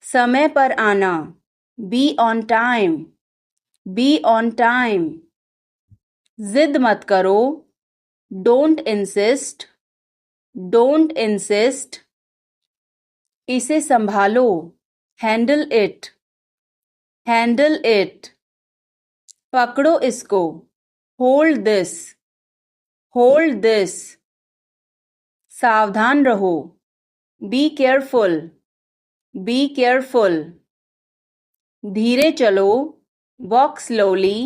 समय पर आना, be on time, be on time. जिद मत करो, डोंट इंसिस्ट, डोंट इंसिस्ट। इसे संभालो, हैंडल इट, हैंडल इट। पकड़ो इसको, होल्ड दिस, होल्ड दिस। सावधान रहो, बी केयरफुल, बी केयरफुल। धीरे चलो, वॉक स्लोली,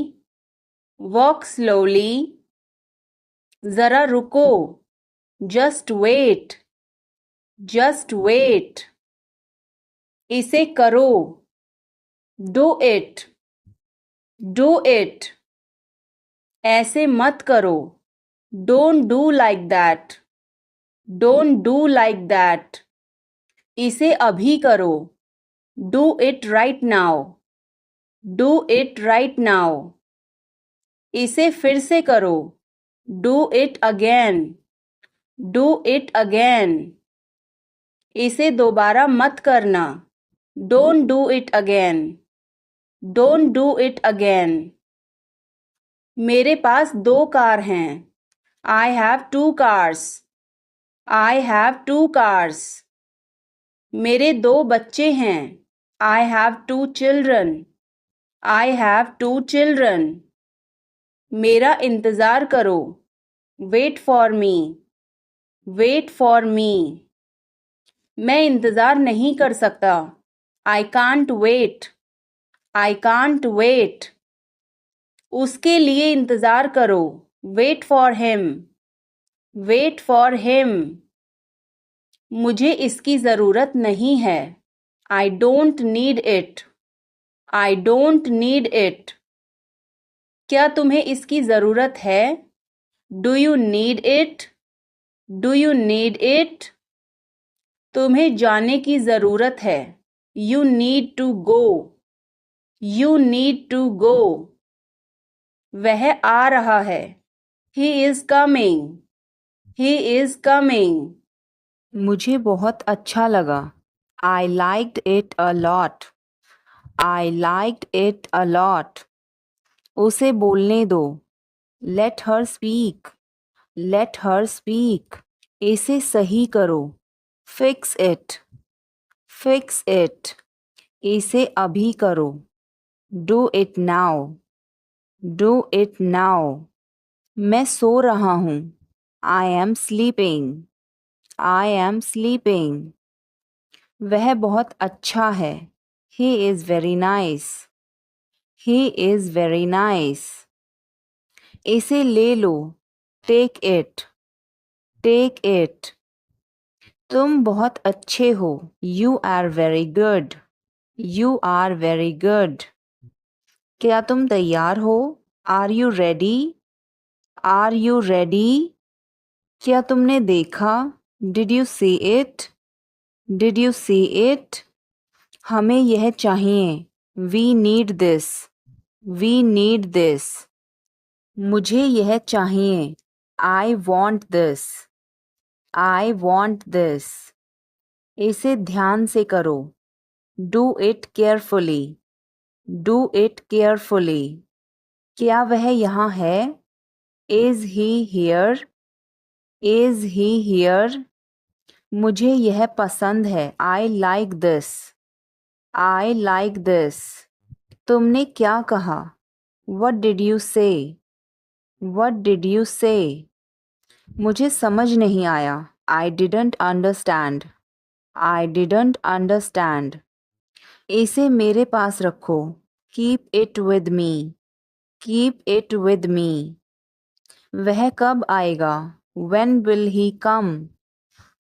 वॉक स्लोली। जरा रुको, जस्ट वेट, जस्ट वेट। इसे करो, डू इट, डू इट। ऐसे मत करो, don't do like that, don't do like that. इसे अभी करो, do it right now, do it right now. इसे फिर से करो, do it again, do it again. इसे दोबारा मत करना, don't do it again, don't do it again. मेरे पास 2 कार हैं, I have 2 cars, I have 2 cars. मेरे 2 बच्चे हैं, I have 2 children, I have 2 children. मेरा इंतज़ार करो, wait for me, wait for me. मैं इंतज़ार नहीं कर सकता, I can't wait, I can't wait. उसके लिए इंतज़ार करो, wait for him, wait for him. मुझे इसकी ज़रूरत नहीं है, I don't need it, I don't need it. क्या तुम्हें इसकी ज़रूरत है, do you need it, do you need it. तुम्हें जाने की ज़रूरत है, you need to go, you need to go. वह आ रहा है, he is coming, he is coming. मुझे बहुत अच्छा लगा, I liked it a lot, I liked it a lot. उसे बोलने दो, let her speak, let her speak. इसे सही करो, फिक्स इट, फिक्स इट। इसे अभी करो, do it now, do it now. मैं सो रहा हूँ, I am sleeping, I am sleeping. वह बहुत अच्छा है, he is very nice, he is very nice. इसे ले लो, टेक इट, टेक इट। तुम बहुत अच्छे हो, you are very good, you are very good. क्या तुम तैयार हो, are you ready, are you ready. क्या तुमने देखा, did you see it, did you see it. हमें यह चाहिए, we need this, we need this. मुझे यह चाहिए, I want this, I want this. इसे ध्यान से करो, do it carefully, do it carefully. क्या वह यहाँ है, is he here, is he here. मुझे यह पसंद है, I like this, I like this. तुमने क्या कहा, what did you say, what did you say. मुझे समझ नहीं आया, I didn't understand, I didn't understand. इसे मेरे पास रखो, keep it with me, keep it with me. वह कब आएगा, when will he come,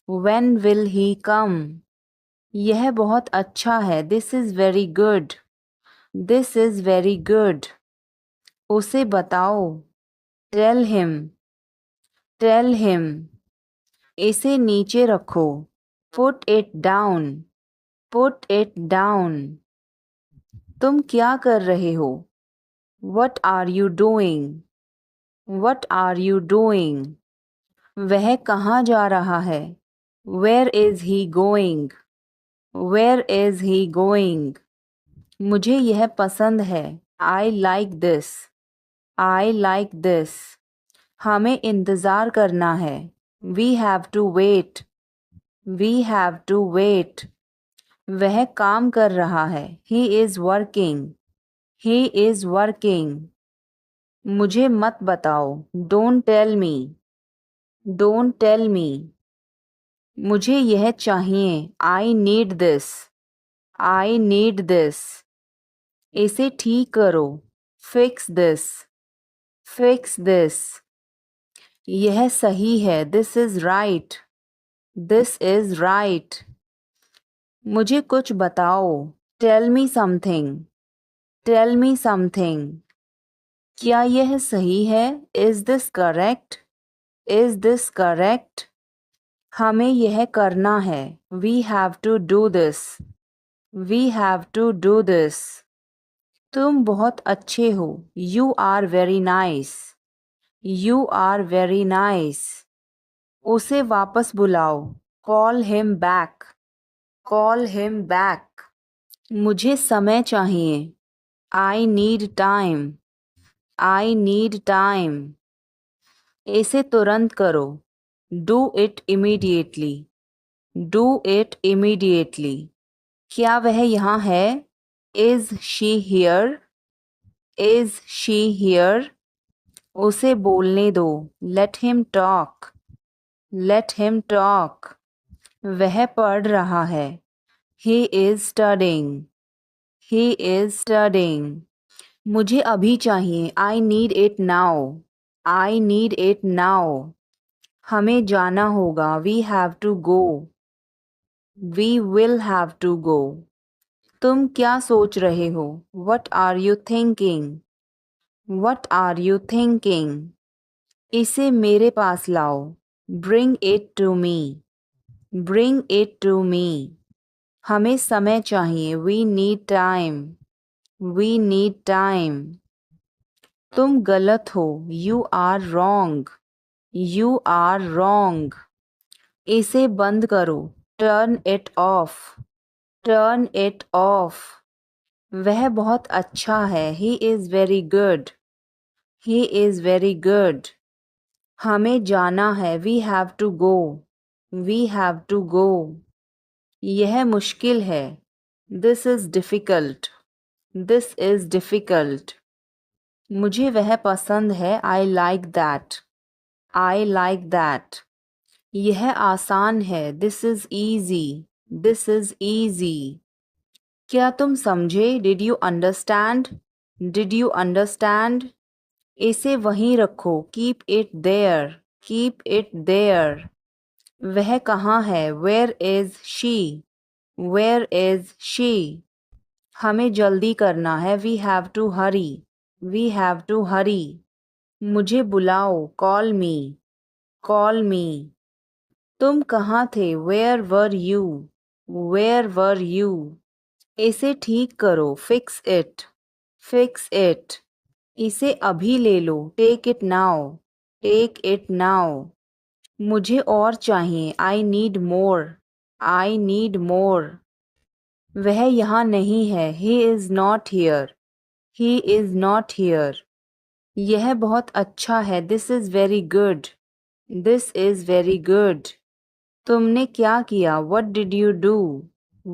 when will he come. यह बहुत अच्छा है, this is very good, this is very good. उसे बताओ, टेल हिम, टेल हिम। इसे नीचे रखो, put it down, put it down. तुम क्या कर रहे हो, what are you doing, what are you doing. वह कहाँ जा रहा है, where is he going, Where is he going? मुझे यह पसंद है. I like this. I like this. हमें इंतज़ार करना है. We have to wait. We have to wait. वह काम कर रहा है. He is working. He is working. मुझे मत बताओ. Don't tell me. Don't tell me. मुझे यह चाहिए. I need this. I need this. इसे ठीक करो. Fix this. Fix this. यह सही है. This is right. This is right. मुझे कुछ बताओ. Tell me something. Tell me something. क्या यह सही है? Is this correct? Is this correct? हमें यह करना है. We have to do this. We have to do this. तुम बहुत अच्छे हो. You are very nice. You are very nice. उसे वापस बुलाओ. Call him back. Call him back. मुझे समय चाहिए. I need time. I need time. इसे तुरंत करो. Do it immediately. Do it immediately. क्या वह यहाँ है? Is she here? Is she here? उसे बोलने दो. Let him talk. Let him talk. वह पढ़ रहा है. He is studying. He is studying. मुझे अभी चाहिए. I need it now. I need it now. हमें जाना होगा. We have to go. We will have to go. तुम क्या सोच रहे हो? What are you thinking? What are you thinking? इसे मेरे पास लाओ. Bring it to me. Bring it to me. हमें समय चाहिए. We need time. We need time. तुम गलत हो. You are wrong. You are wrong. इसे बंद करो. Turn it off. Turn it off. वह बहुत अच्छा है. He is very good. He is very good. हमें जाना है. We have to go. We have to go. यह मुश्किल है. This is difficult. This is difficult. मुझे वह पसंद है. I like that. I like that. यह आसान है. This is easy. This is easy. क्या तुम समझे? Did you understand? Did you understand? इसे वहीं रखो. Keep it there. Keep it there. वह कहाँ है? Where is she? Where is she? हमें जल्दी करना है. We have to hurry. We have to hurry. मुझे बुलाओ. Call me. Call me. तुम कहाँ थे? Where were you? Where were you? इसे ठीक करो. Fix it. Fix it. इसे अभी ले लो. Take it now. Take it now. मुझे और चाहिए. I need more. I need more. वह यहाँ नहीं है. He is not here. He is not here. यह बहुत अच्छा है. This is very good. This is very good. तुमने क्या किया? What did you do?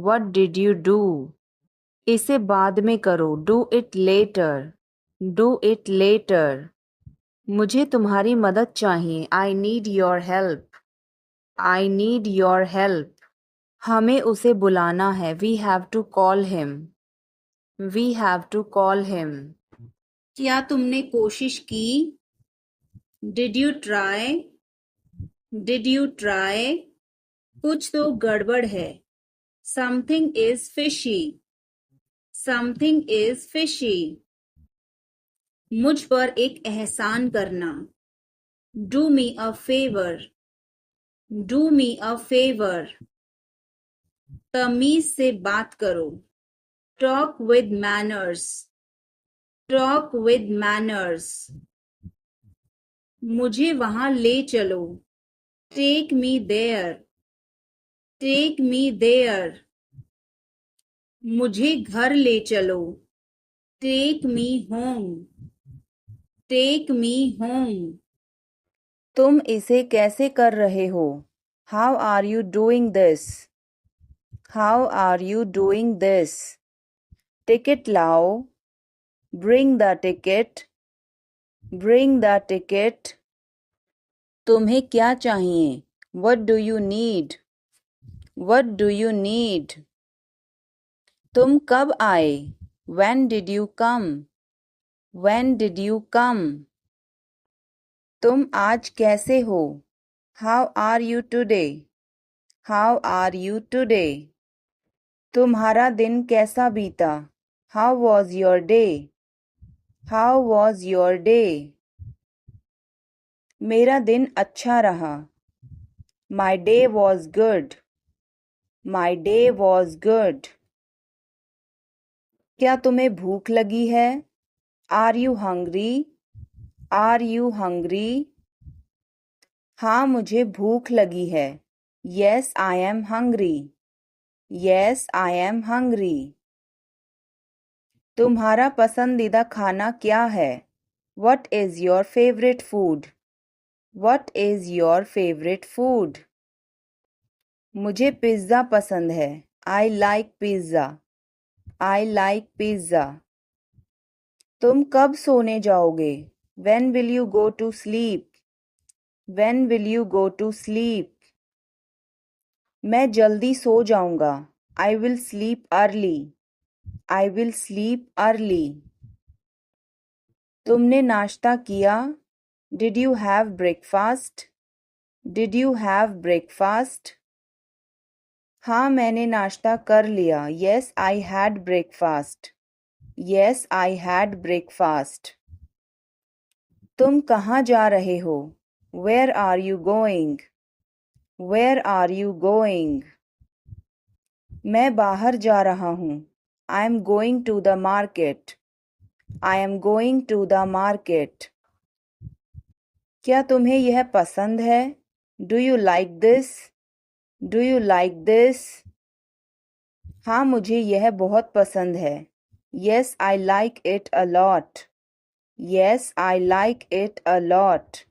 What did you do? इसे बाद में करो. Do it later. Do it later. मुझे तुम्हारी मदद चाहिए. I need your help. I need your help. हमें उसे बुलाना है. We have to call him. We have to call him. क्या तुमने कोशिश की? Did you try? Did you try? कुछ तो गड़बड़ है. Something is fishy. Something is fishy. मुझ पर एक एहसान करना. Do me a favor. Do me a favor. तमीज से बात करो. Talk with manners. Talk with manners. मुझे वहां ले चलो. Take me there. Take me there. मुझे घर ले चलो। Take me home. Take me home. तुम इसे कैसे कर रहे हो? How are you doing this? How are you doing this? Ticket लाओ। Bring the ticket. Bring the ticket. तुम्हें क्या चाहिए? What do you need? What do you need? तुम कब आए? When did you come? When did you come? तुम आज कैसे हो? How are you today? How are you today? तुम्हारा दिन कैसा बीता? How was your day? How was your day? मेरा दिन अच्छा रहा। My day was good. My day was good. क्या तुम्हें भूख लगी है? Are you hungry? Are you hungry? हाँ मुझे भूख लगी है। Yes, I am hungry. Yes, I am hungry. तुम्हारा पसंदीदा खाना क्या है? What is your favorite food? What is your favorite food? मुझे पिज़्ज़ा पसंद है। I like pizza. I like pizza. तुम कब सोने जाओगे? When will you go to sleep? When will you go to sleep? मैं जल्दी सो जाऊंगा। I will sleep early. I will sleep early. तुमने नाश्ता किया? Did you have breakfast? Did you have breakfast? हाँ मैंने नाश्ता कर लिया। Yes, I had breakfast. Yes, I had breakfast. तुम कहाँ जा रहे हो? Where are you going? Where are you going? मैं बाहर जा रहा हूँ। I am going to the market. I am going to the market. क्या तुम्हें यह पसंद है? Do you like this? Do you like this? हाँ मुझे यह बहुत पसंद है। Yes, I like it a lot. Yes, I like it a lot.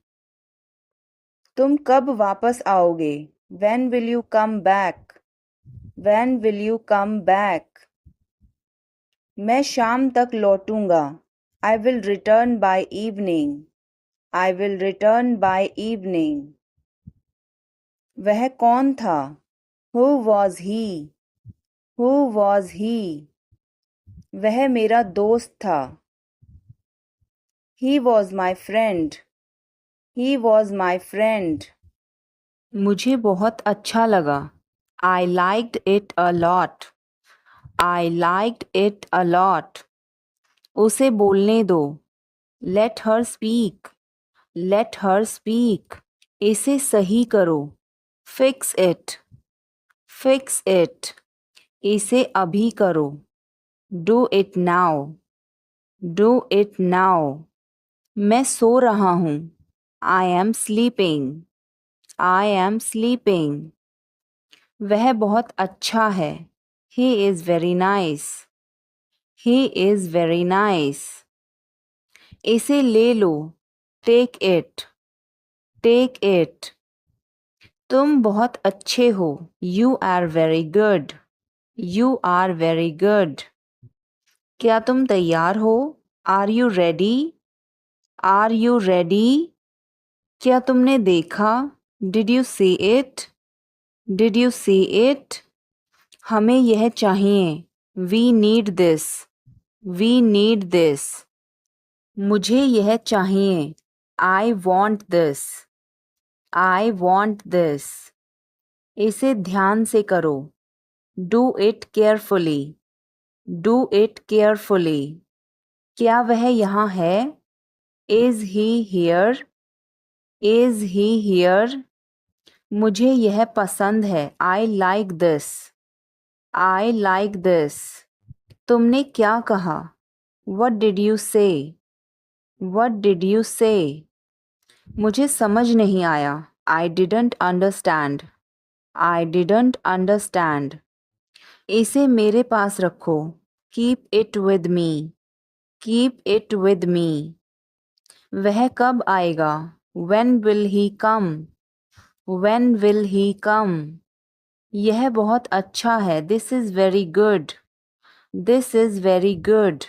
तुम कब वापस आओगे? When will you come back? When will you come back? मैं शाम तक लौटूंगा। I will return by evening. I will return by evening. वह कौन था? Who was he? Who was he? वह मेरा दोस्त था। He was my friend. He was my friend. मुझे बहुत अच्छा लगा। I liked it a lot. I liked it a lot. उसे बोलने दो। Let her speak. Let her speak. इसे सही करो। Fix it. Fix it. इसे अभी करो। Do it now. Do it now. मैं सो रहा हूँ। I am sleeping. I am sleeping. वह बहुत अच्छा है। He is very nice. He is very nice. इसे ले लो। Take it. Take it. तुम बहुत अच्छे हो। You are very good. You are very good. क्या तुम तैयार हो? Are you ready? Are you ready? क्या तुमने देखा? Did you see it? Did you see it? हमें यह चाहिए। We need this. We need this. मुझे यह चाहिए। I want this. I want this. इसे ध्यान से करो। Do it carefully. Do it carefully. क्या वह यहाँ है? Is he here? Is he here? मुझे यह पसंद है। I like this. I like this. तुमने क्या कहा? What did you say? What did you say? मुझे समझ नहीं आया। I didn't understand. I didn't understand. इसे मेरे पास रखो। Keep it with me. Keep it with me. वह कब आएगा? When will he come? When will he come? यह बहुत अच्छा है। This is very good. This is very good.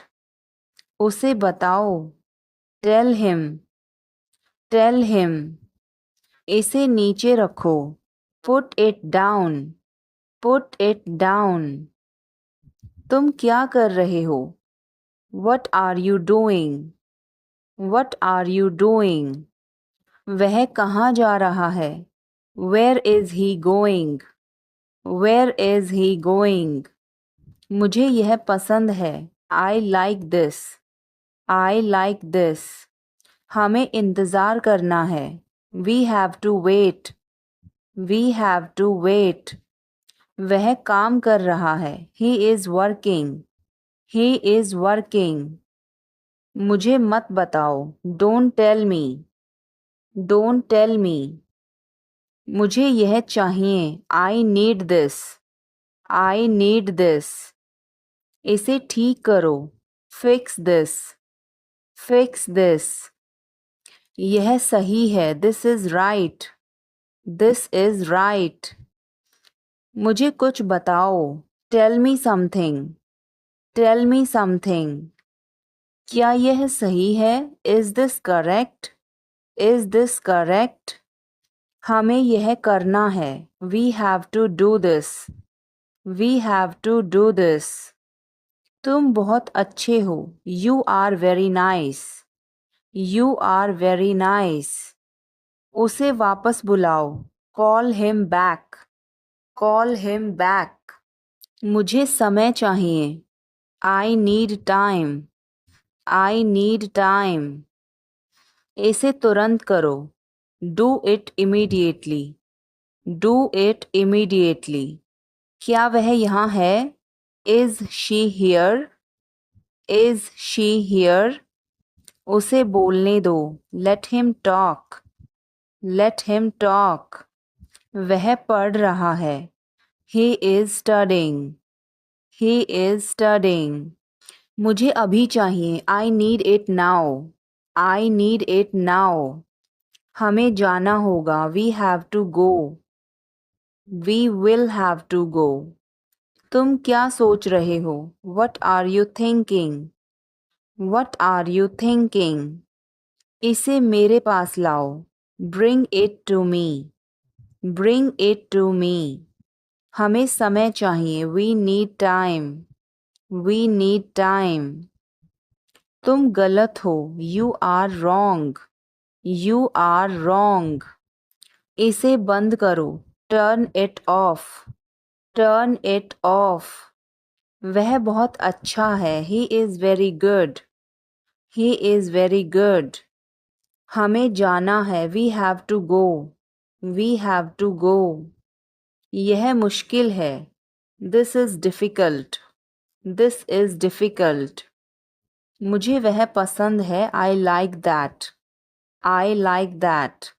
उसे बताओ। Tell him. Tell him. इसे नीचे रखो। Put it down. Put it down. तुम क्या कर रहे हो? What are you doing? What are you doing? वह कहाँ जा रहा है? Where is he going? Where is he going? मुझे यह पसंद है। I like this. I like this. हमें इंतज़ार करना है। We have to wait. We have to wait. वह काम कर रहा है। He is working. He is working. मुझे मत बताओ। Don't tell me. Don't tell me. मुझे यह चाहिए। I need this. I need this. इसे ठीक करो। Fix this. Fix this. यह सही है। This is right. This is right. मुझे कुछ बताओ। Tell me something. Tell me something. क्या यह सही है? Is this correct? Is this correct? हमें यह करना है। We have to do this. We have to do this. तुम बहुत अच्छे हो। You are very nice. You are very nice. उसे वापस बुलाओ। Call him back. Call him back. मुझे समय चाहिए। I need time. I need time. इसे तुरंत करो। Do it immediately. Do it immediately. क्या वह यहाँ है? Is she here? Is she here? उसे बोलने दो। Let him talk. Let him talk. वह पढ़ रहा है। He is studying. He is studying. मुझे अभी चाहिए। I need it now. I need it now. हमें जाना होगा। We have to go. We will have to go. तुम क्या सोच रहे हो? What are you thinking? What are you thinking? इसे मेरे पास लाओ। Bring it to me. Bring it to me. हमें समय चाहिए। We need time. We need time. तुम गलत हो। You are wrong. You are wrong. इसे बंद करो। Turn it off. Turn it off. वह बहुत अच्छा है। He is very good. He is very good. हमें जाना है। We have to go. We have to go. यह मुश्किल है। This is difficult. This is difficult. मुझे वह पसंद है। I like that. I like that.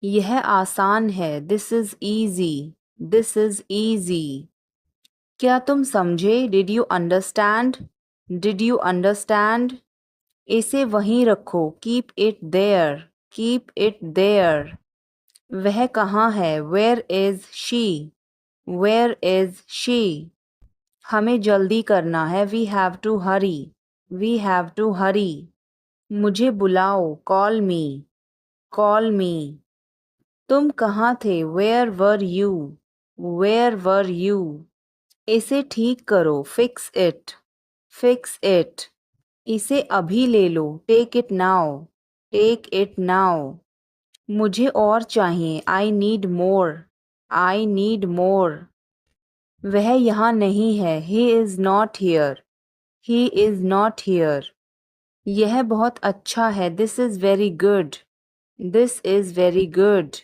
यह आसान है। This is easy. This is easy. क्या तुम समझे? Did you understand? Did you understand? इसे वहीं रखो। Keep it there. Keep it there. वह कहाँ है? Where is she? Where is she? हमें जल्दी करना है। We have to hurry. We have to hurry. मुझे बुलाओ। Call me. Call me. तुम कहाँ थे? Where were you? Where were you? इसे ठीक करो। Fix it. Fix it. इसे अभी ले लो। Take it now. Take it now. मुझे और चाहिए। I need more. I need more. वह यहाँ नहीं है। He is not here. He is not here. यह बहुत अच्छा है। This is very good. This is very good.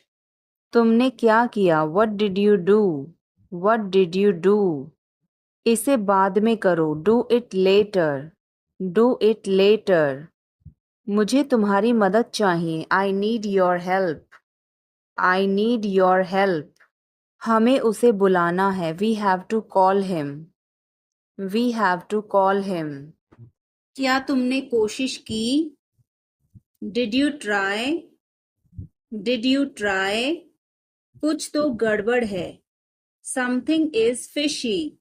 तुमने क्या किया? What did you do? What did you do? इसे बाद में करो। Do it later. Do it later. मुझे तुम्हारी मदद चाहिए। I need your help. I need your help. हमें उसे बुलाना है. We have to call him. We have to call him. क्या तुमने कोशिश की? Did you try? Did you try? कुछ तो गड़बड़ है. Something is fishy.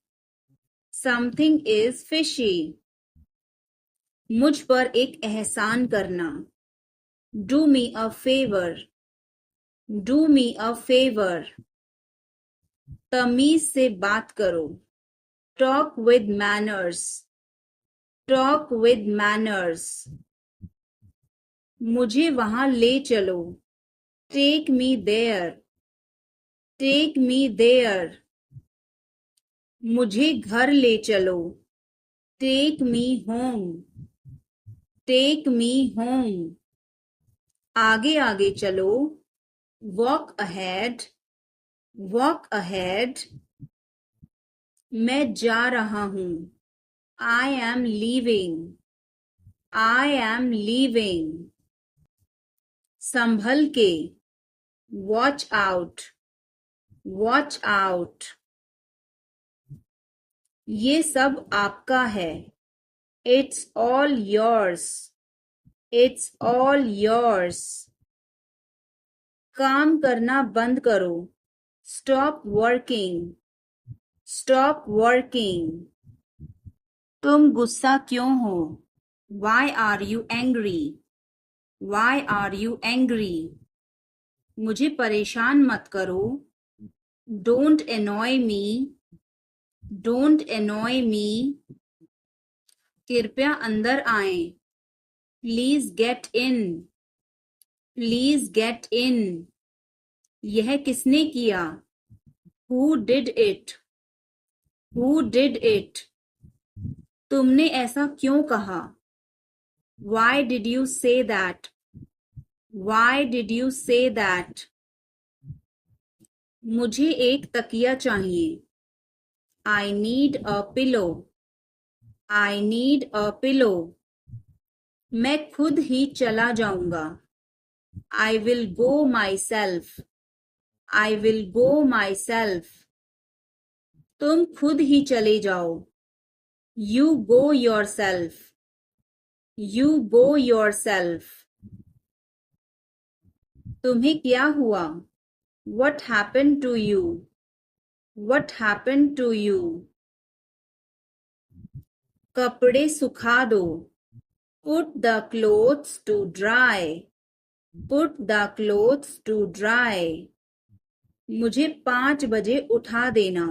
Something is fishy. मुझ पर एक एहसान करना. Do me a favor. Do me a favor. तमीज से बात करो. Talk with manners. Talk with manners. मुझे वहां ले चलो. Take me there. Take me there. मुझे घर ले चलो. Take me home. Take me home. आगे आगे चलो. Walk ahead. Walk ahead. मैं जा रहा हूँ. I am leaving. I am leaving. संभल के. Watch out. Watch out. ये सब आपका है. It's all yours. It's all yours. काम करना बंद करो. Stop working. Stop working. तुम गुस्सा क्यों हो? Why are you angry? Why are you angry? मुझे परेशान मत करो. Don't annoy me. Don't annoy me. कृपया अंदर आएं. Please get in. Please get in. यह किसने किया? Who did it? Who did it? तुमने ऐसा क्यों कहा? Why did you say that? Why did you say that? मुझे एक तकिया चाहिए. I need a pillow. I need a pillow. मैं खुद ही चला जाऊंगा. I will go myself. I will go myself. तुम खुद ही चले जाओ. You go yourself. You go yourself. तुम्हें क्या हुआ? What happened to you? What happened to you? कपड़े सुखा दो. Put the clothes to dry. Put the clothes to dry. मुझे 5 बजे उठा देना.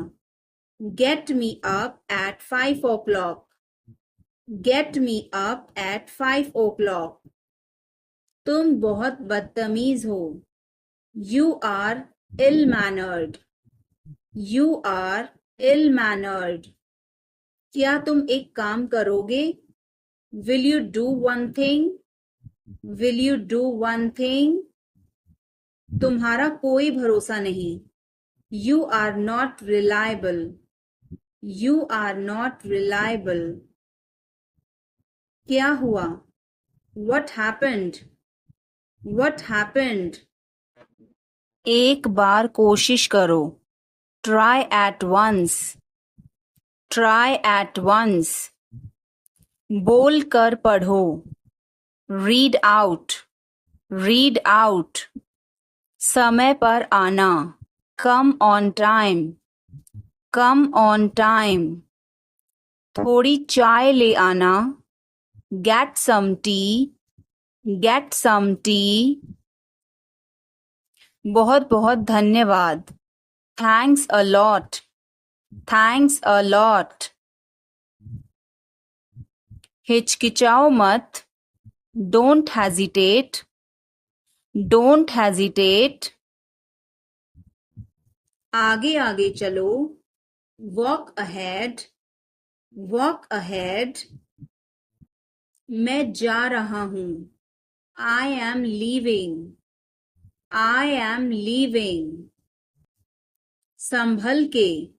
Get me up at 5 o'clock. Get me up at 5 o'clock. तुम बहुत बदतमीज हो. You are ill-mannered. You are ill-mannered. क्या तुम एक काम करोगे? Will you do one thing? Will you do one thing? तुम्हारा कोई भरोसा नहीं. You are not reliable. You are not reliable. क्या हुआ? What happened? What happened? एक बार कोशिश करो. Try at once. Try at once. बोल कर पढ़ो. Read out. Read out. समय पर आना. Come on time. Come on time. थोड़ी चाय ले आना. Get some tea. Get some tea. बहुत बहुत धन्यवाद. Thanks a lot. Thanks a lot. हिचकिचाओ मत. Don't hesitate. Don't hesitate. आगे आगे चलो. Walk ahead. Walk ahead. मैं जा रहा हूँ. I am leaving. I am leaving. संभल के.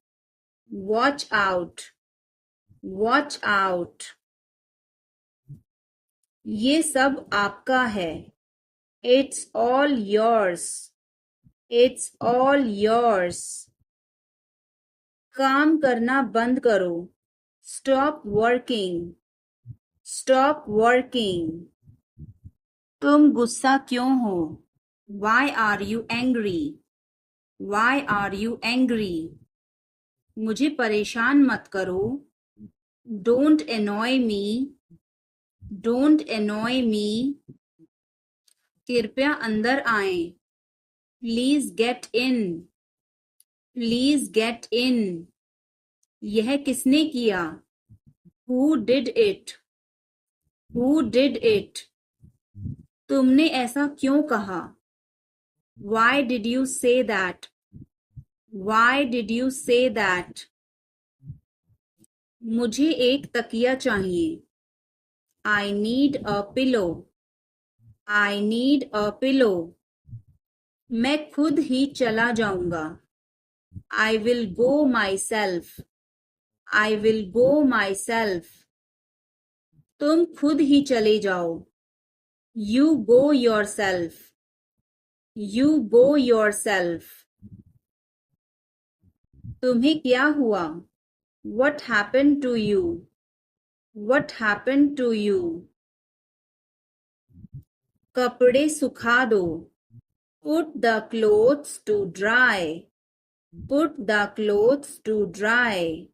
Watch out. Watch out. ये सब आपका है. It's all yours. It's all yours. काम करना बंद करो. Stop working. Stop working. तुम गुस्सा क्यों हो? Why are you angry? Why are you angry? मुझे परेशान मत करो. Don't annoy me. Don't annoy me. कृपया अंदर आएं. Please get in. Please get in. यह किसने किया? Who did it? Who did it? तुमने ऐसा क्यों कहा? Why did you say that? Why did you say that? मुझे एक तकिया चाहिए. I need a pillow. I need a pillow. मैं खुद ही चला जाऊंगा. I will go myself. I will go myself. तुम खुद ही चले जाओ. You go yourself. You go yourself. तुम्हें क्या हुआ? What happened to you? What happened to you? कपड़े सुखा दो. Put the clothes to dry. Put the clothes to dry.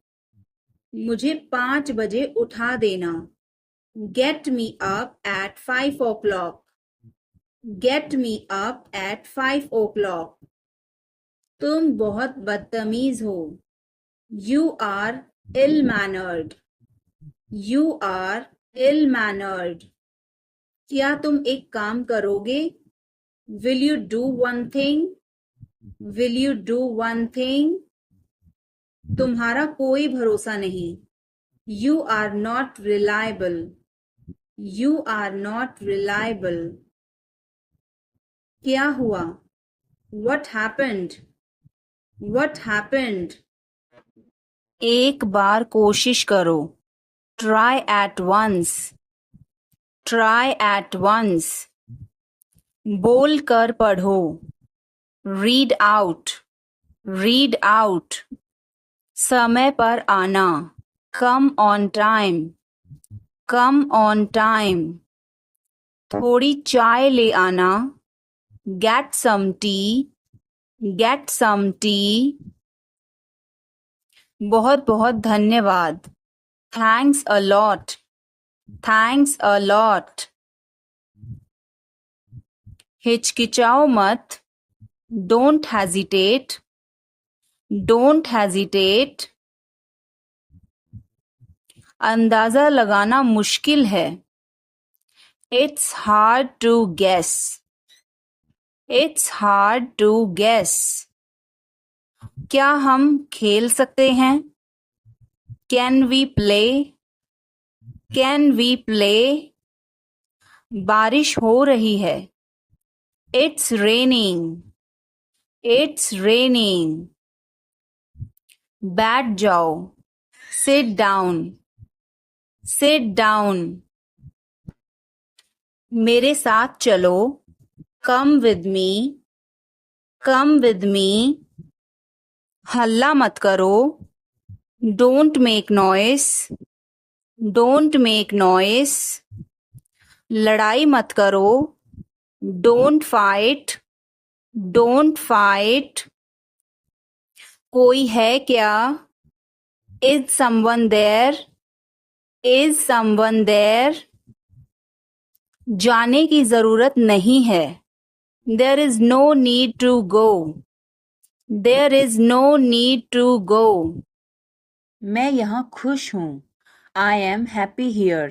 मुझे 5 बजे उठा देना. Get me up at 5 o'clock. Get me up at 5 o'clock. तुम बहुत बदतमीज हो. You are ill-mannered. You are ill-mannered. क्या तुम एक काम करोगे? Will you do one thing? Will you do one thing? तुम्हारा कोई भरोसा नहीं. You are not reliable. You are not reliable. क्या हुआ? What happened? What happened? एक बार कोशिश करो. Try at once. Try at once. बोल कर पढ़ो. Read out. Read out. समय पर आना. Come on time. Come on time. थोड़ी चाय ले आना. Get some tea. Get some tea. बहुत बहुत धन्यवाद. Thanks a lot. Thanks a lot. हिचकिचाओ मत. Don't hesitate. Don't hesitate. अंदाजा लगाना मुश्किल है. It's hard to guess. It's hard to guess. क्या हम खेल सकते हैं? Can we play? Can we play? बारिश हो रही है. It's raining. It's raining. बैठ जाओ. Sit down. Sit down. मेरे साथ चलो. Come with me. Come with me. हल्ला मत करो. Don't make noise. Don't make noise. लड़ाई मत करो. Don't fight. Don't fight. कोई है क्या? Is someone there? Is someone there? जाने की जरूरत नहीं है. There is no need to go. There is no need to go. मैं यहाँ खुश हूँ. I am happy here.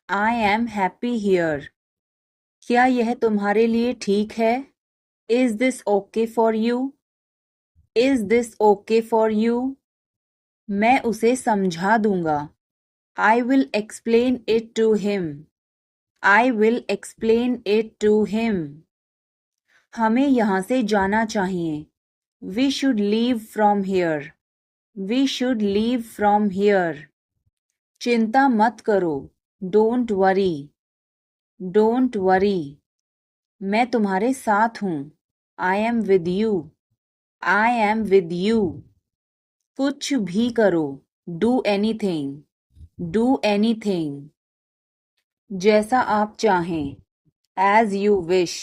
I am happy here. क्या यह तुम्हारे लिए ठीक है? Is this okay for you? Is this okay for you? मैं उसे समझा दूंगा. I will explain it to him. I will explain it to him. हमें यहाँ से जाना चाहिए. We should leave from here. We should leave from here. चिंता मत करो. Don't worry. Don't worry. मैं तुम्हारे साथ हूँ. I am with you. I am with you. कुछ भी करो, डू एनीथिंग, डू एनीथिंग। जैसा आप चाहें, as you wish,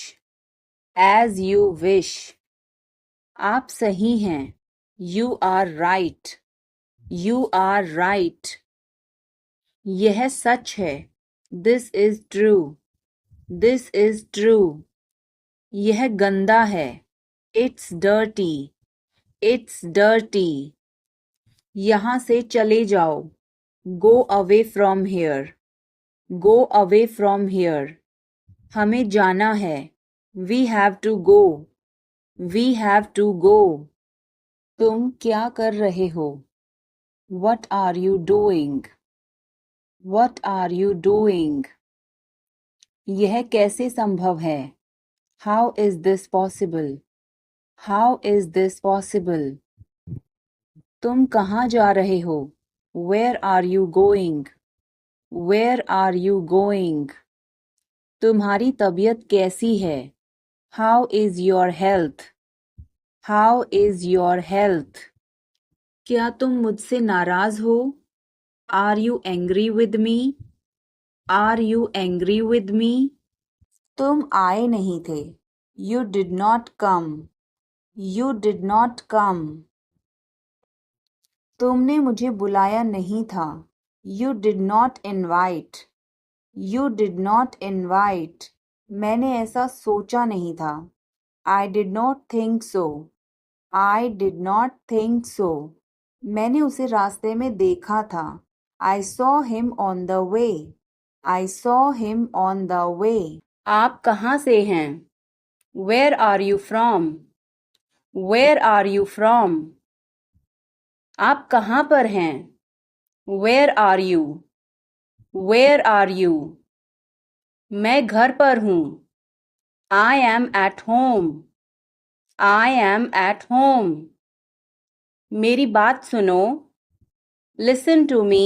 as you wish. आप सही हैं, you are right, you are right. यह सच है, this is true, this is true. यह गंदा है, इट्स डर्टी, इट्स डर्टी। यहाँ से चले जाओ, go away from here, go away from here. हमें जाना है, we have to go, we have to go. तुम क्या कर रहे हो? What are you doing? What are you doing? यह कैसे संभव है? How is this possible? How is this possible? तुम कहाँ जा रहे हो? Where are you going? Where are you going? तुम्हारी तबीयत कैसी है? How is your health? How is your health? क्या तुम मुझसे नाराज हो? Are you angry with me? Are you angry with me? तुम आए नहीं थे, You did not come, You did not come. तुमने मुझे बुलाया नहीं था, You did not invite, You did not invite. मैंने ऐसा सोचा नहीं था, I did not think so, I did not think so. मैंने उसे रास्ते में देखा था, I saw him on the way, I saw him on the way. आप कहाँ से हैं? Where are you from? Where are you from? आप कहाँ पर हैं? Where are you? Where are you? मैं घर पर हूँ, I am at home, I am at home. मेरी बात सुनो, listen to me,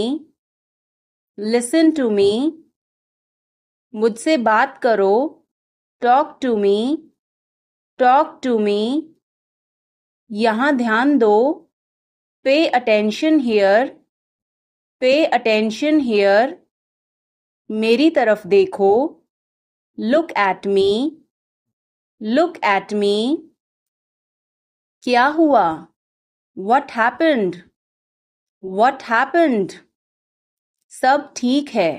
listen to me. मुझसे बात करो, talk to me, talk to me. यहाँ ध्यान दो, pay attention here, pay attention here. मेरी तरफ देखो, look at me, look at me. क्या हुआ? What happened? What happened? सब ठीक है,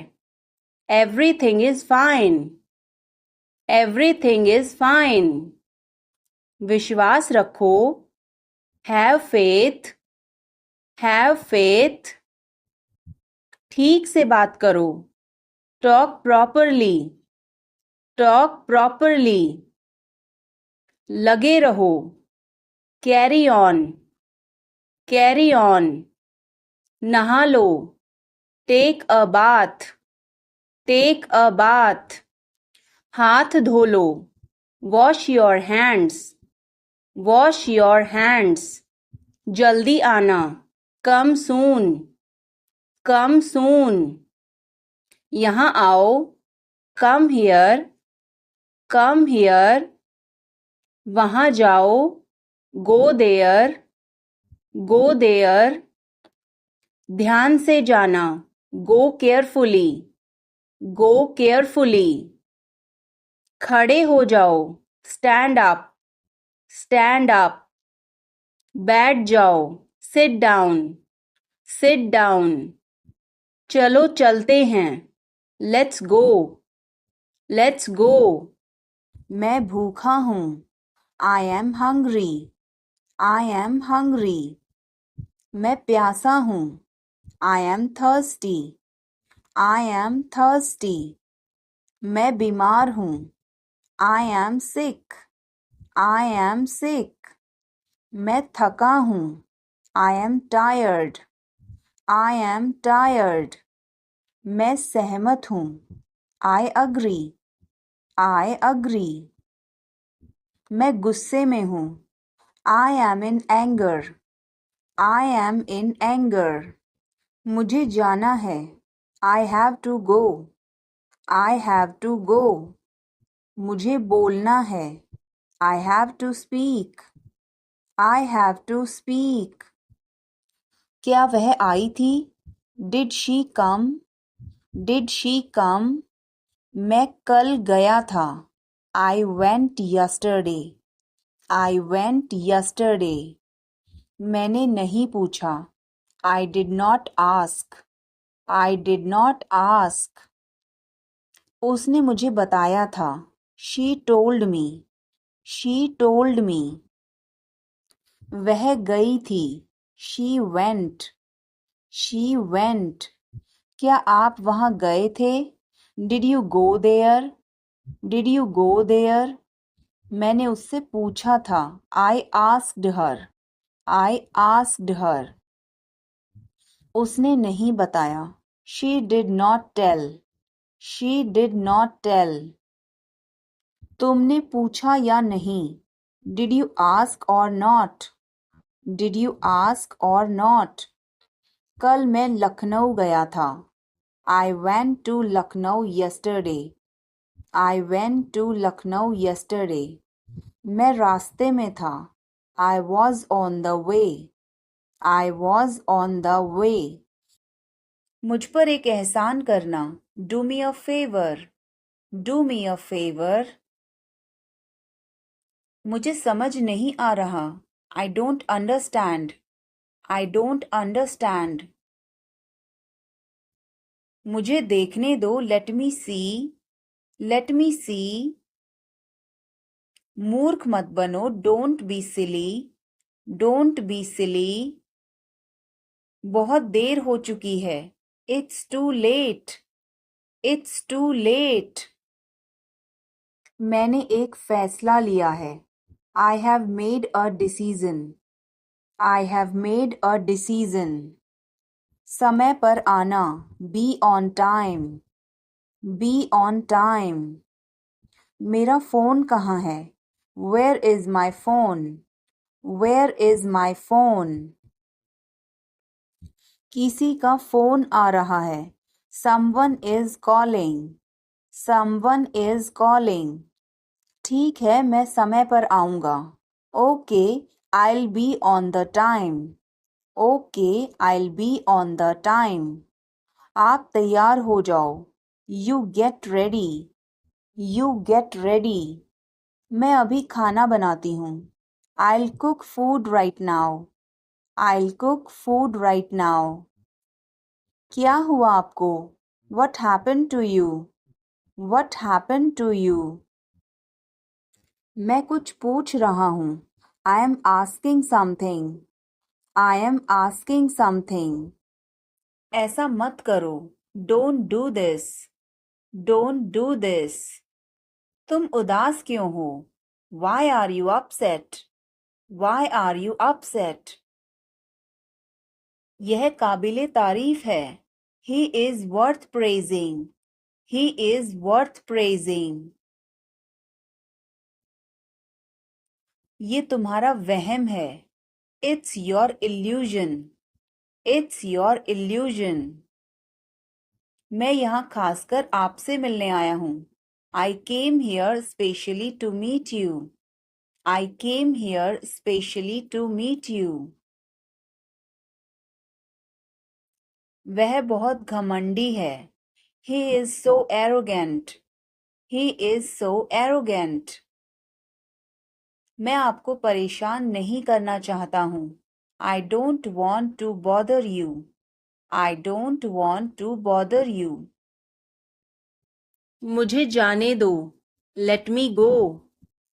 everything is fine, everything is fine. विश्वास रखो, have faith, have faith. ठीक से बात करो, talk properly, talk properly. लगे रहो, carry on, carry on. नहा लो, take a bath, take a bath. हाथ धो लो, wash your hands, wash your hands. जल्दी आना, come soon, come soon. यहाँ आओ, come here, come here. वहाँ जाओ, go there, go there. ध्यान से जाना, go carefully, go carefully. खड़े हो जाओ, stand up, stand up. बैठ जाओ, sit down, sit down. चलो चलते हैं, let's go, let's go. मैं भूखा हूँ, I am hungry, I am hungry. मैं प्यासा हूँ, I am thirsty, I am thirsty. मैं बीमार हूँ, I am sick, I am sick. मैं थका हूँ, I am tired, I am tired. मैं सहमत हूँ, I agree, I agree. मैं गुस्से में हूँ, I am in anger, I am in anger. मुझे जाना है, I have to go, I have to go. मुझे बोलना है, I have to speak, I have to speak. क्या वह आई थी? Did she come? Did she come? मैं कल गया था. I went yesterday. I went yesterday. मैंने नहीं पूछा. I did not ask. I did not ask. उसने मुझे बताया था. She told me. She told me. वह गई थी. She went. She went. क्या आप वहाँ गए थे? Did you go there? Did you go there? मैंने उससे पूछा था. I asked her. I asked her. उसने नहीं बताया. She did not tell. She did not tell. तुमने पूछा या नहीं? Did you ask or not? Did you ask or not? कल मैं लखनऊ गया था. I went to Lucknow yesterday. I went to Lucknow yesterday. मैं रास्ते में था. I was on the way. I was on the way. मुझ पर एक एहसान करना. Do me a favor. Do me a favor. मुझे समझ नहीं आ रहा. I don't understand. I don't understand. मुझे देखने दो. Let me see. Let me see. मूर्ख मत बनो. Don't be silly. Don't be silly. बहुत देर हो चुकी है. It's too late. It's too late. मैंने एक फैसला लिया है. I have made a decision. I have made a decision. समय पर आना. Be on time. Be on time. मेरा फ़ोन कहाँ है? Where is my phone? Where is my phone? किसी का फ़ोन आ रहा है. Someone is calling. Someone is calling. ठीक है, मैं समय पर आऊँगा. Okay, I'll be on the time. Okay, I'll be on the time. आप तैयार हो जाओ. You get ready. You get ready. मैं अभी खाना बनाती हूँ. I'll cook food right now. I'll cook food right now. क्या हुआ आपको? What happened to you? What happened to you? मैं कुछ पूछ रहा हूँ. I am asking something. I am asking something. ऐसा मत करो. Don't do this. Don't do this. तुम उदास क्यों हो? Why are you upset? Why are you upset? यह काबिले तारीफ है. He is worth praising. He is worth praising. ये तुम्हारा वहम है. It's your illusion. It's your illusion. मैं यहाँ खासकर आपसे मिलने आया हूँ. I came here specially to meet you. I came here specially to meet you. वह बहुत घमंडी है. He is so arrogant. He is so arrogant. मैं आपको परेशान नहीं करना चाहता हूँ. I don't want to bother you. I don't want to bother you. मुझे जाने दो. Let me go.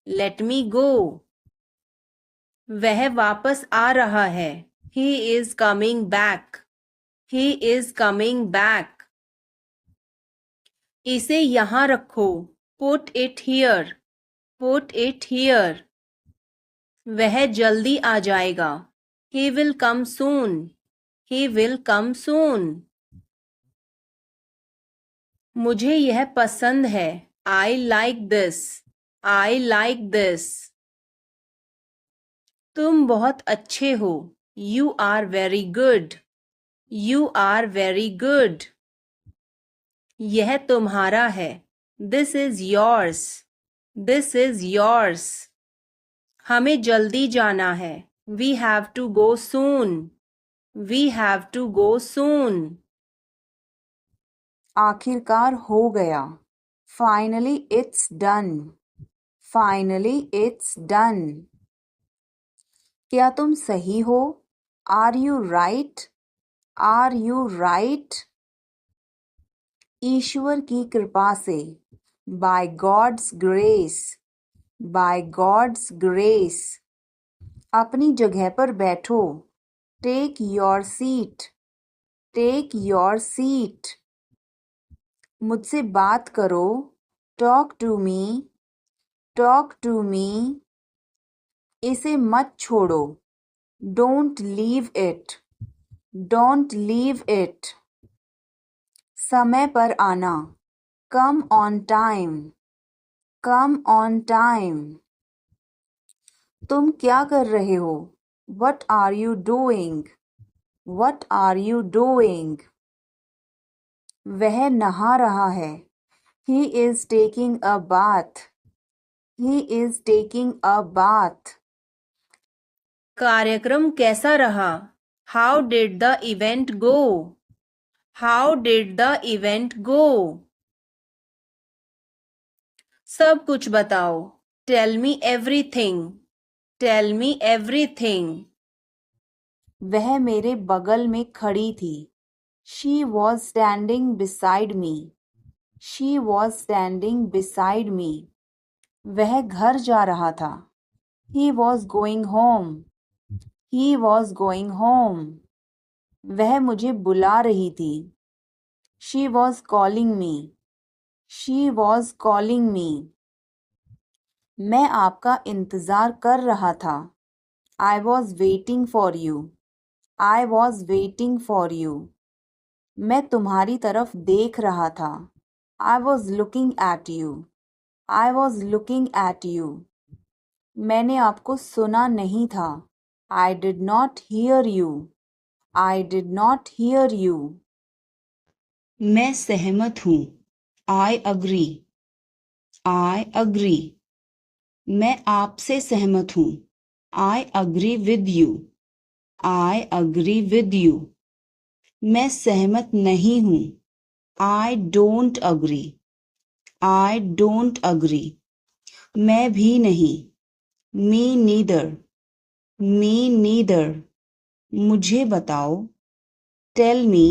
Let me go. वह वापस आ रहा है. He is coming back. He is coming back. इसे यहाँ रखो. Put it here. Put it here. वह जल्दी आ जाएगा. He will come soon. He will come soon. मुझे यह पसंद है. I like this. I like this. तुम बहुत अच्छे हो. You are very good. You are very good. यह तुम्हारा है. This is yours. This is yours. हमें जल्दी जाना है. We have to go soon. We have to go soon. आखिरकार हो गया. Finally it's done. Finally it's done. क्या तुम सही हो? Are you right? Are you right? ईश्वर की कृपा से. By God's grace. By God's grace. अपनी जगह पर बैठो. Take your seat. Take your seat. मुझसे बात करो. Talk to me. Talk to me. इसे मत छोड़ो. Don't leave it. Don't leave it. समय पर आना. Come on time. Come on time. तुम क्या कर रहे हो? What are you doing? What are you doing? वह नहा रहा है. He is taking a bath. He is taking a bath. कार्यक्रम कैसा रहा? How did the event go? How did the event go? सब कुछ बताओ. Tell me everything. Tell me everything. वह मेरे बगल में खड़ी थी. She was standing beside me. She was standing beside me. वह घर जा रहा था. He was going home. He was going home. वह मुझे बुला रही थी. She was calling me. She was calling me. मैं आपका इंतज़ार कर रहा था. I was waiting for you. I was waiting for you. मैं तुम्हारी तरफ देख रहा था. I was looking at you. I was looking at you. मैंने आपको सुना नहीं था. I did not hear you. I did not hear you. मैं सहमत हूँ. I agree. I agree. मैं आपसे सहमत हूँ. I agree with you. I agree with you. मैं सहमत नहीं हूँ. I don't agree. I don't agree. मैं भी नहीं. Me neither. Me neither. मुझे बताओ. Tell me.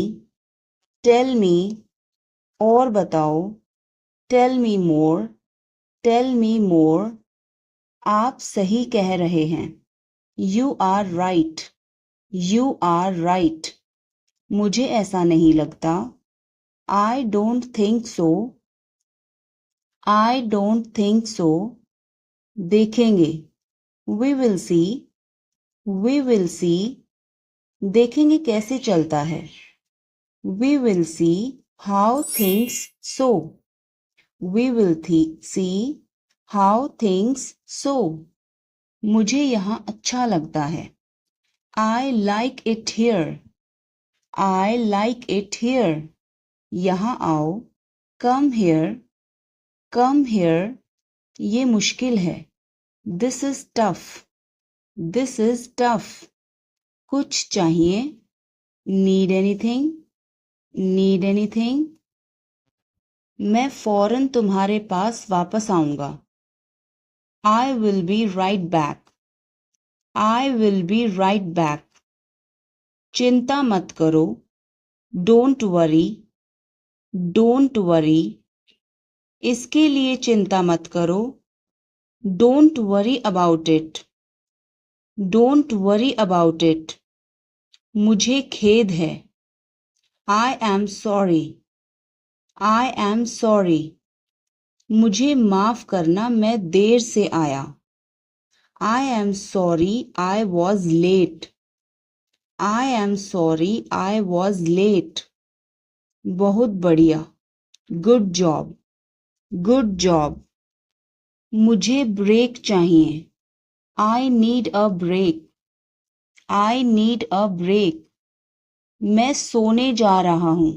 Tell me. और बताओ. Tell me more. Tell me more. आप सही कह रहे हैं. You are right. You are right. मुझे ऐसा नहीं लगता. I don't think so. I don't think so. देखेंगे. We will see. We will see. देखेंगे कैसे चलता है. We will see how things so. We will see how things so. मुझे यहाँ अच्छा लगता है. I like it here. I like it here. यहाँ आओ. Come here. Come here. ये मुश्किल है. This is tough. This is tough. कुछ चाहिए. Need anything? Need anything? मैं फौरन तुम्हारे पास वापस आऊंगा. I will be right back. I will be right back. चिंता मत करो. Don't worry. Don't worry. इसके लिए चिंता मत करो. Don't worry about it. Don't worry about it. मुझे खेद है. I am sorry. I am sorry. मुझे माफ करना मैं देर से आया. I am sorry I was late. I am sorry I was late. बहुत बढ़िया. Good job. Good job. मुझे ब्रेक चाहिए. I need a break. I need a break. मैं सोने जा रहा हूँ.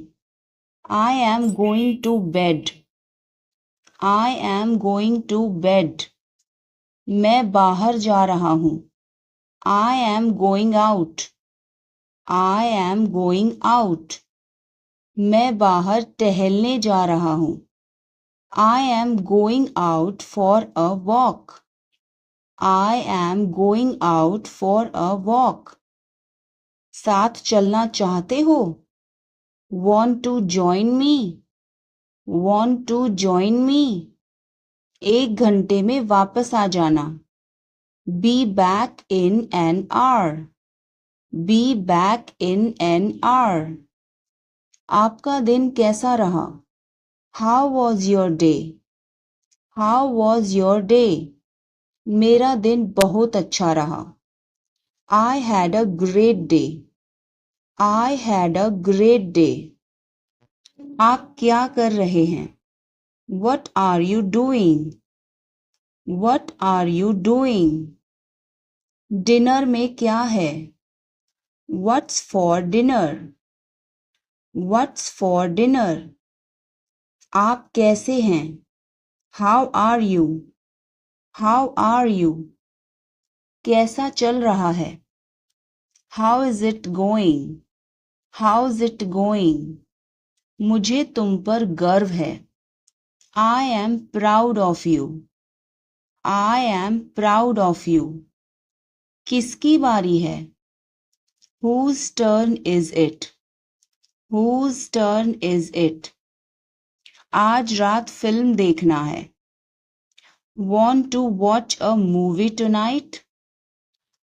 I am going to bed. I am going to bed. मैं बाहर जा रहा हूँ. I am going out. I am going out. मैं बाहर टहलने जा रहा हूँ. I am going out for a walk. I am going out for a walk. साथ चलना चाहते हो? Want to join me? Want to join me? 1 घंटे में वापस आ जाना. Be back in an hour. Be back in an hour. आपका दिन कैसा रहा? How was your day? How was your day? मेरा दिन बहुत अच्छा रहा. I had a great day. I had a great day. आप क्या कर रहे हैं? What are you doing? What are you doing? Dinner में क्या है? What's for dinner? What's for dinner? आप कैसे हैं? How are you? How are you? कैसा चल रहा है? How is it going? How's it going? मुझे तुम पर गर्व है. I am proud of you. I am proud of you. किसकी बारी है? Whose turn is it? Whose turn is it? आज रात फिल्म देखना है. Want to watch a movie tonight?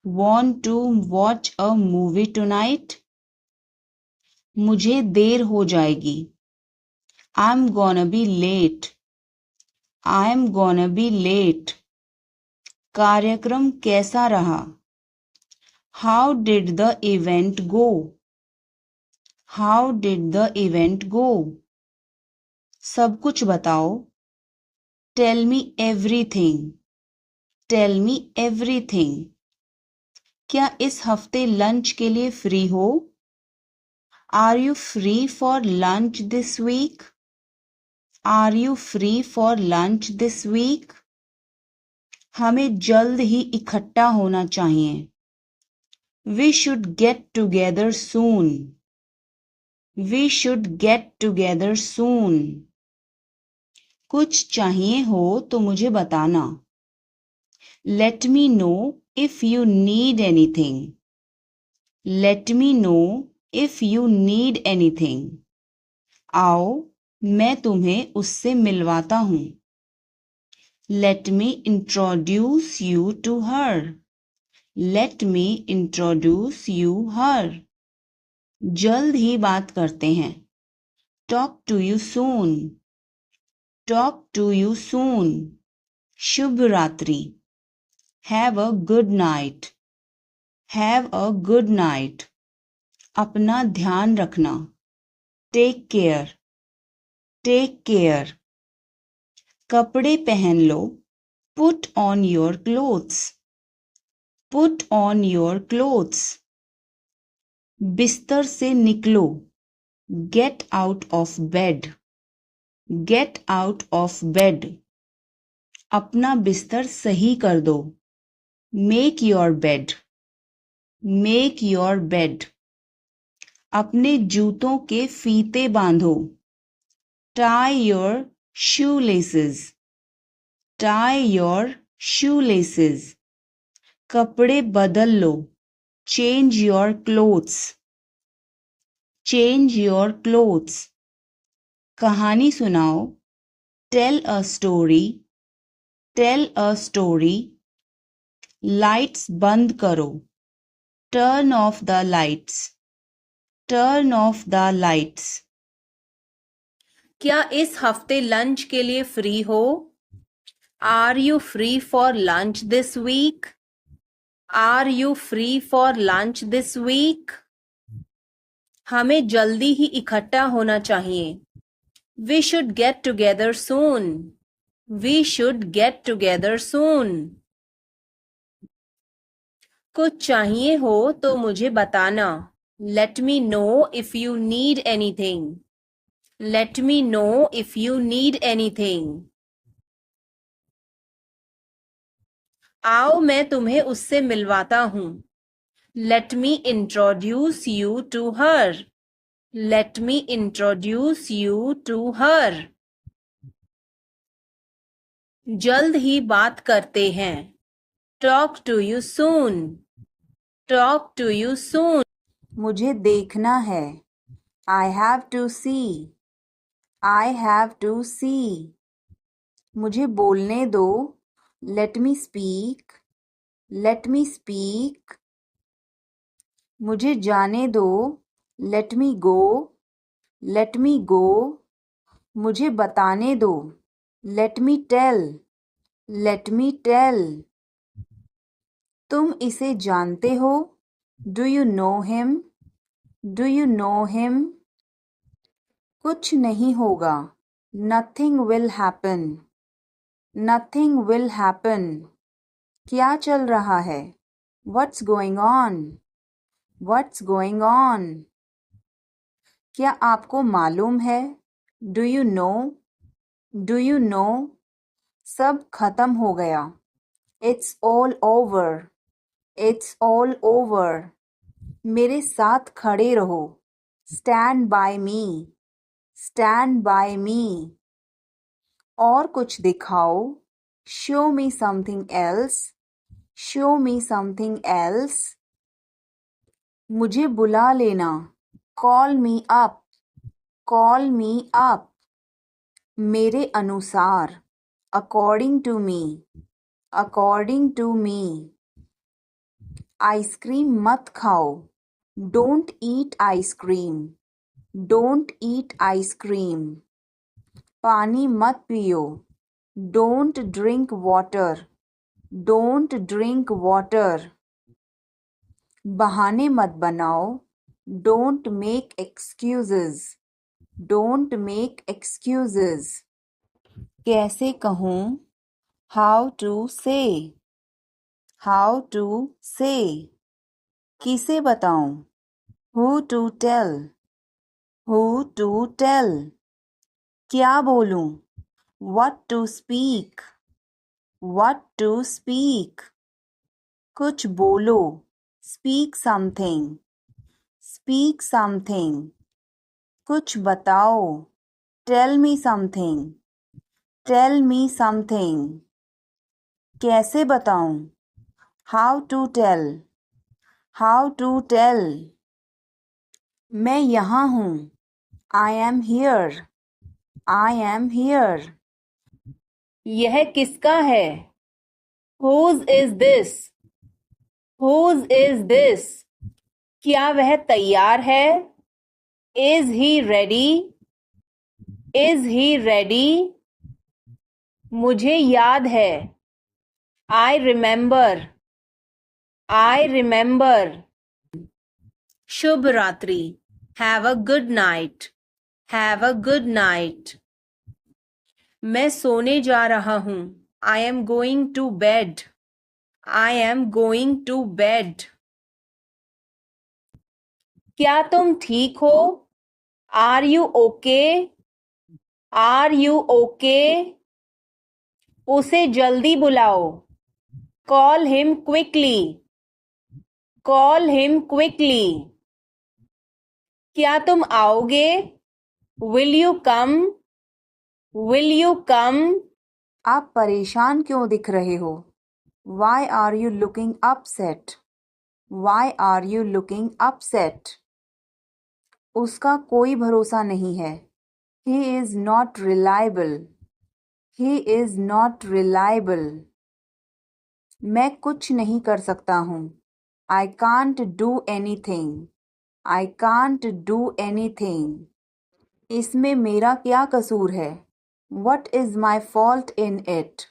Want to watch a movie tonight? मुझे देर हो जाएगी. I'm gonna be late. I'm gonna be late. कार्यक्रम कैसा रहा? How did the event go? How did the event go? सब कुछ बताओ. Tell me everything. Tell me everything. क्या इस हफ्ते लंच के लिए फ्री हो? Are you free for lunch this week? Are you free for lunch this week? हमें जल्द ही इकट्ठा होना चाहिए. We should get together soon. We should get together soon. कुछ चाहिए हो तो मुझे बताना. Let me know if you need anything. Let me know if you need anything. आओ मैं तुम्हें उससे मिलवाता हूँ. Let me introduce you to her. Let me introduce you her. जल्द ही बात करते हैं. Talk to you soon. Talk to you soon. शुभ रात्रि. Have a good night. Have a good night. अपना ध्यान रखना. Take care. Take care. कपड़े पहन लो. Put on your clothes. Put on your clothes. बिस्तर से निकलो. Get out of bed. Get out of bed. अपना बिस्तर सही कर दो. Make your bed. Make your bed. अपने जूतों के फीते बांधो. Tie your shoelaces. Tie your shoelaces. कपड़े बदल लो. Change your clothes. Change your clothes. कहानी सुनाओ. Tell a story. Tell a story. Lights बंद करो. Turn off the lights. Turn off the lights. क्या इस हफ्ते लंच के लिए फ्री हो? Are you free for lunch this week? Are you free for lunch this week? हमें जल्दी ही इकट्ठा होना चाहिए. We should get together soon. We should get together soon. कुछ चाहिए हो तो मुझे बताना. Let me know if you need anything. Let me know if you need anything. आओ मैं तुम्हें उससे मिलवाता हूँ. Let me introduce you to her. Let me introduce you to her. जल्द ही बात करते हैं. Talk to you soon. Talk to you soon. मुझे देखना है. I have to see. I have to see. मुझे बोलने दो. Let me speak. Let me speak. मुझे जाने दो. Let me go. Let me go. मुझे बताने दो. Let me tell. Let me tell. तुम इसे जानते हो? Do you know him? Do you know him? कुछ नहीं होगा. Nothing will happen. Nothing will happen. क्या चल रहा है? What's going on? What's going on? क्या आपको मालूम है? Do you know? Do you know? सब खत्म हो गया. It's all over. It's all over. मेरे साथ खड़े रहो. Stand by me. Stand by me. और कुछ दिखाओ. Show me something else. Show me something else. मुझे बुला लेना. Call me up. Call me up. मेरे अनुसार. According to me. According to me. Ice cream मत खाओ. Don't eat ice cream. Don't eat ice cream. पानी मत पियो. Don't drink water. Don't drink water. बहाने मत बनाओ. Don't make excuses. Don't make excuses. कैसे कहूँ? How to say. How to say. किसे बताऊं? Who to tell. Who to tell. क्या बोलूं? What to speak. What to speak. कुछ बोलो. Speak something. Speak something. कुछ बताओ. Tell me something. Tell me something. कैसे बताऊं? How to tell. How to tell. मैं यहाँ हूँ. I am here. I am here. यह किसका है? Whose is this? Whose is this? क्या वह तैयार है? Is he ready? Is he ready? मुझे याद है. I remember. I remember. शुभ रात्रि. Have a good night. Have a good night. मैं सोने जा रहा हूँ. I am going to bed. I am going to bed. क्या तुम ठीक हो? Are you okay? Are you okay? उसे जल्दी बुलाओ. Call him quickly. Call him quickly. क्या तुम आओगे? Will you come? Will you come? आप परेशान क्यों दिख रहे हो? Why are you looking upset? Why are you looking upset? उसका कोई भरोसा नहीं है. He is not reliable. He is not reliable. मैं कुछ नहीं कर सकता हूँ. I can't do anything. I can't do anything. इसमें मेरा क्या कसूर है? What is my fault in it?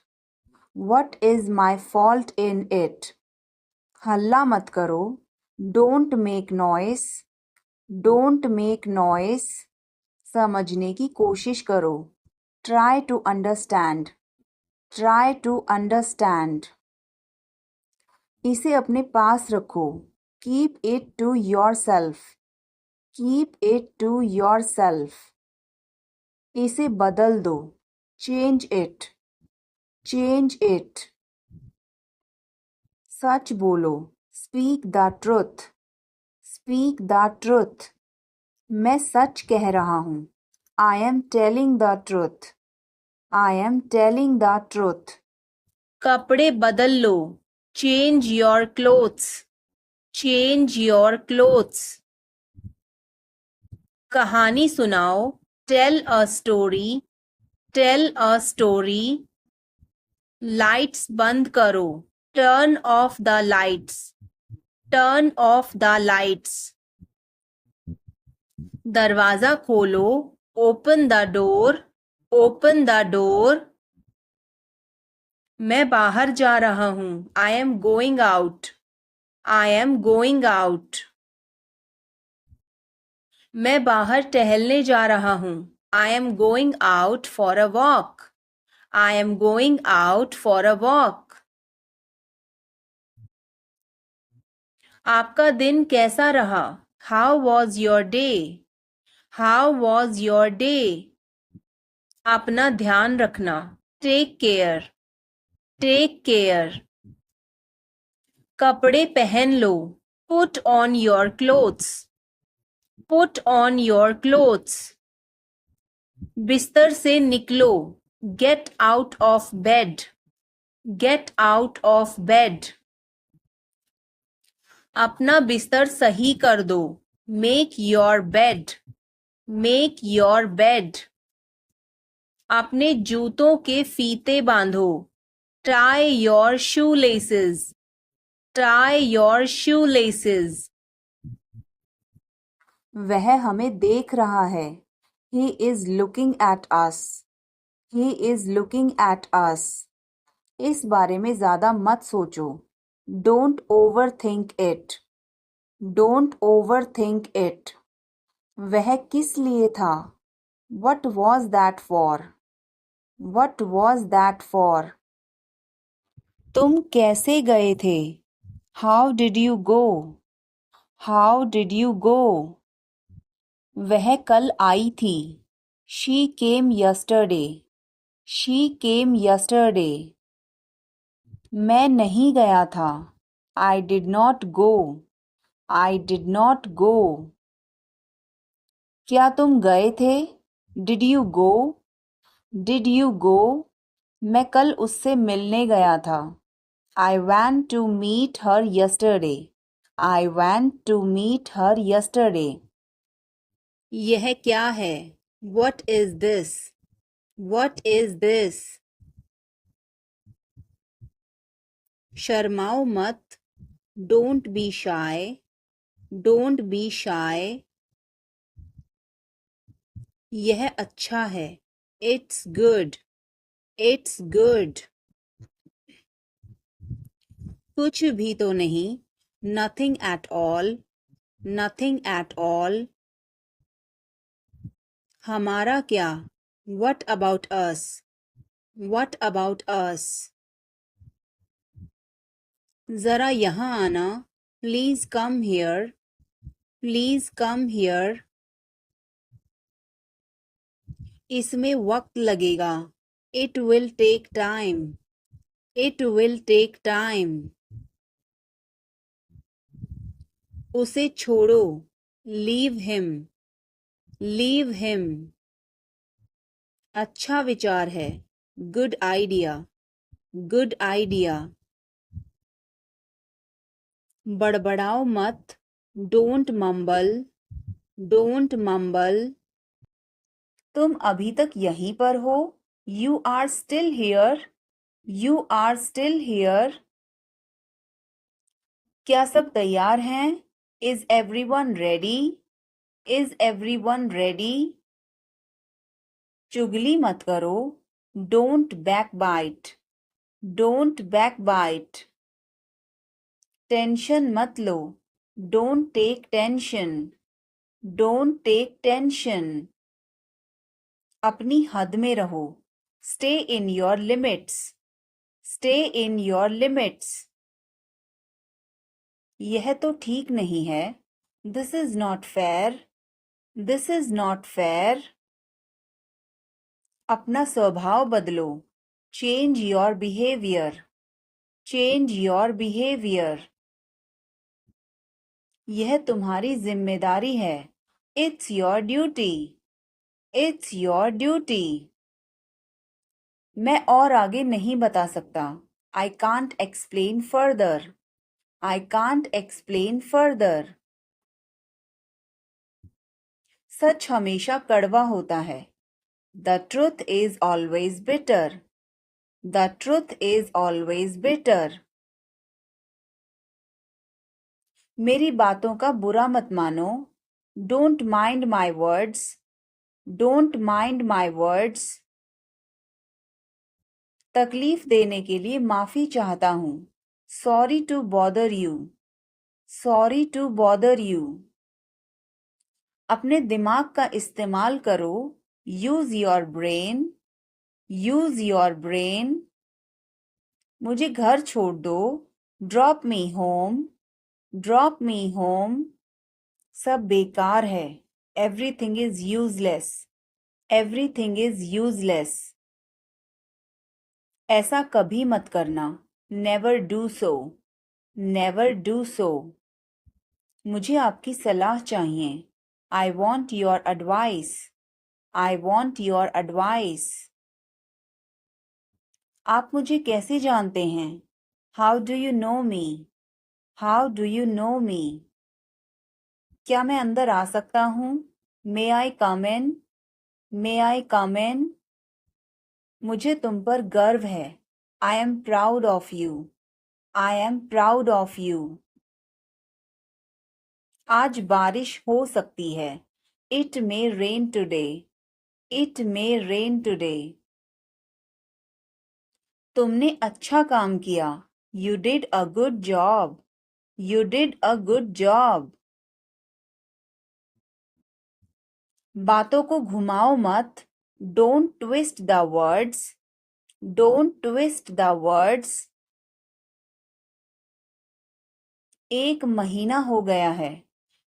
What is my fault in it? हल्ला मत करो. Don't make noise. Don't make noise. समझने की कोशिश करो. Try to understand. Try to understand. इसे अपने पास रखो. Keep it to yourself. Keep it to yourself. इसे बदल दो. Change it. Change it. सच बोलो. Speak the truth, speak the truth. मैं सच कह रहा हूँ। I am telling the truth, I am telling the truth. कपड़े बदल लो, change your clothes, change your clothes. कहानी सुनाओ, tell a story, tell a story. Lights बंद करो, turn off the lights, turn off the lights. दरवाजा खोलो, open the door, open the door. मैं बाहर जा रहा हूँ। I am going out, I am going out. मैं बाहर टहलने जा रहा हूँ। I am going out for a walk, I am going out for a walk. आपका दिन कैसा रहा? How was your day? How was your day? अपना ध्यान रखना, टेक केयर, टेक केयर। कपड़े पहन लो, put on your clothes, put on your clothes. बिस्तर से निकलो, get out of bed, get out of bed. अपना बिस्तर सही कर दो, make your bed, make your bed. अपने जूतों के फीते बांधो, tie your shoe laces, tie your shoe laces. वह हमें देख रहा है। He is looking at us, he is looking at us। इस बारे में ज्यादा मत सोचो, don't overthink it, don't overthink it। वह किस लिए था? What was that for? What was that for? तुम कैसे गए थे? How did you go? How did you go? वह कल आई थी। She came yesterday, she came yesterday। मैं नहीं गया था। I did not go, I did not go। क्या तुम गए थे? Did you go? Did you go? मैं कल उससे मिलने गया था। I went to meet her yesterday, I went to meet her yesterday। यह क्या है? What is this? What is this? शर्माओ मत, don't be shy, don't be shy। यह अच्छा है, it's good, it's good। कुछ भी तो नहीं, nothing at all, nothing at all। हमारा क्या? What about us? What about us? जरा यहाँ आना, please come here, please come here। इसमें वक्त लगेगा, it will take time, it will take time। उसे छोड़ो, leave him, leave him। अच्छा विचार है, good idea, good idea। बड़बड़ाओ मत, don't mumble, don't mumble। तुम अभी तक यहीं पर हो? You are still here, you are still here। क्या सब तैयार हैं? Is everyone ready? Is everyone ready? चुगली मत करो, don't backbite, don't backbite। Tension मत लो, don't take tension, don't take tension। अपनी हद में रहो, stay in your limits, stay in your limits। यह तो ठीक नहीं है, this is not fair, this is not fair। अपना स्वभाव बदलो, change your behavior, change your behavior। यह तुम्हारी जिम्मेदारी है। It's your duty. It's your duty. मैं और आगे नहीं बता सकता। I can't explain further. I can't explain further. सच हमेशा कड़वा होता है। The truth is always bitter. The truth is always bitter. मेरी बातों का बुरा मत मानो। Don't mind my words. Don't mind my words. तकलीफ देने के लिए माफी चाहता हूँ। Sorry to bother you. Sorry to bother you. अपने दिमाग का इस्तेमाल करो। Use your brain. Use your brain. मुझे घर छोड़ दो। Drop me home. Drop me home. सब बेकार है। Everything is useless. Everything is useless. ऐसा कभी मत करना। Never do so. Never do so. मुझे आपकी सलाह चाहिए। I want your advice. I want your advice. आप मुझे कैसे जानते हैं? How do you know me? How do you know me? क्या मैं अंदर आ सकता हूँ? May I come in? May I come in? मुझे तुम पर गर्व है। I am proud of you. I am proud of you. आज बारिश हो सकती है। It may rain today. It may rain today. तुमने अच्छा काम किया। You did a good job. You did a good job. बातों को घुमाओ मत। Don't twist the words. Don't twist the words. एक महीना हो गया है।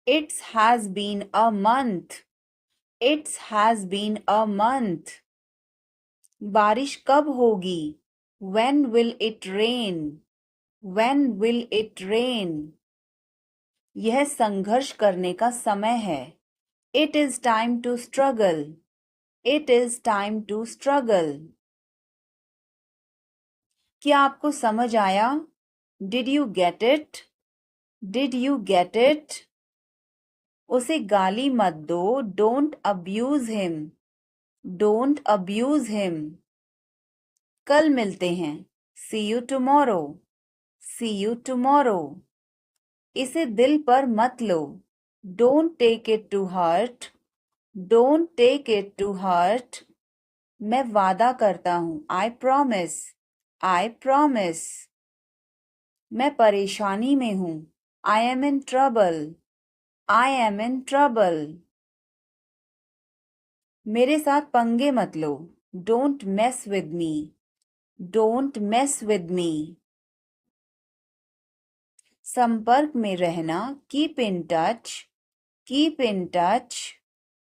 It has been a month. It has been a month. बारिश कब होगी? When will it rain? When will it rain? यह संघर्ष करने का समय है। It is time to struggle. It is time to struggle. क्या आपको समझ आया? Did you get it? Did you get it? उसे गाली मत दो। Don't abuse him. Don't abuse him. कल मिलते हैं। See you tomorrow. See you tomorrow. इसे दिल पर मत लो। Don't take it to heart. Don't take it to heart. मैं वादा करता हूँ। I promise. I promise. मैं परेशानी में हूँ। I am in trouble. I am in trouble. मेरे साथ पंगे मत लो। Don't mess with me. Don't mess with me. संपर्क में रहना। Keep in touch. Keep in touch.